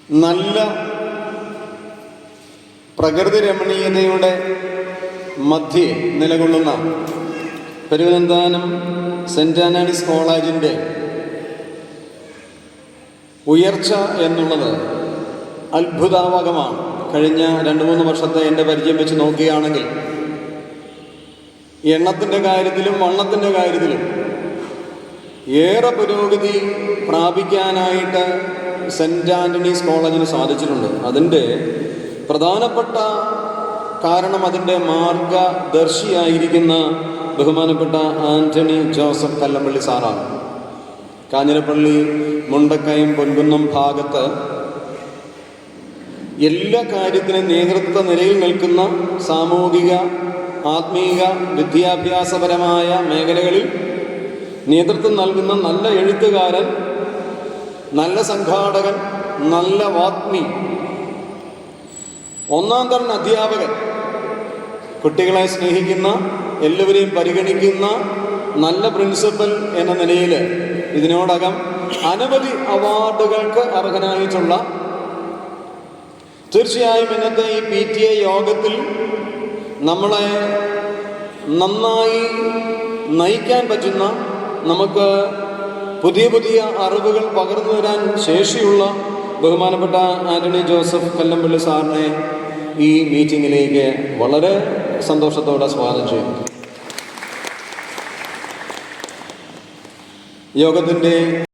നല്ല പ്രകൃതി രമണീയതയുടെ മധ്യേ നിലകൊള്ളുന്ന പെരുവനന്താനം സെൻറ് ആന്റണീസ് കോളേജിൻ്റെ ഉയർച്ച എന്നുള്ളത് അത്ഭുതാവഹമാണ്. കഴിഞ്ഞ 2-3 വർഷത്തെ എൻ്റെ പരിചയം വെച്ച് നോക്കുകയാണെങ്കിൽ എണ്ണത്തിൻ്റെ കാര്യത്തിലും വണ്ണത്തിൻ്റെ കാര്യത്തിലും ഏറെ പുരോഗതി പ്രാപിക്കാനായിട്ട് സെൻറ് ആൻ്റണീസ് കോളേജിന് സാധിച്ചിട്ടുണ്ട്. അതിൻ്റെ പ്രധാനപ്പെട്ട കാരണം അതിൻ്റെ മാർഗദർശിയായിരിക്കുന്ന ബഹുമാനപ്പെട്ട ആൻ്റണി ജോസഫ് കല്ലമ്പള്ളി സാറാണ്. കാഞ്ഞിരപ്പള്ളി, മുണ്ടക്കയം, പൊൻകുന്നം ഭാഗത്ത് എല്ലാ കാര്യത്തിനും നേതൃത്വ നിലയിൽ നിൽക്കുന്ന സാമൂഹിക, ആത്മീക, വിദ്യാഭ്യാസപരമായ മേഖലകളിൽ നേതൃത്വം നൽകുന്ന നല്ല എഴുത്തുകാരൻ, നല്ല സംഘാടകൻ, നല്ല വാഗ്മി, ഒന്നാം തരം അധ്യാപകൻ, കുട്ടികളെ സ്നേഹിക്കുന്ന, എല്ലാവരെയും പരിഗണിക്കുന്ന നല്ല പ്രിൻസിപ്പൽ എന്ന നിലയിൽ ഇതിനോടകം അനവധി അവാർഡുകൾക്ക് അർഹനായിട്ടുള്ള, തീർച്ചയായും ഇന്നത്തെ ഈ PTA യോഗത്തിൽ നമ്മളെ നന്നായി നയിക്കാൻ പറ്റുന്ന, നമുക്ക് പുതിയ പുതിയ അറിവുകൾ പകർന്നു തരാൻ ശേഷിയുള്ള ബഹുമാനപ്പെട്ട ആൻ്റണി ജോസഫ് കല്ലമ്പള്ളി സാറിനെ ഈ മീറ്റിങ്ങിലേക്ക് വളരെ സന്തോഷത്തോടെ സ്വാഗതം ചെയ്യുന്നു. യോഗത്തിൻ്റെ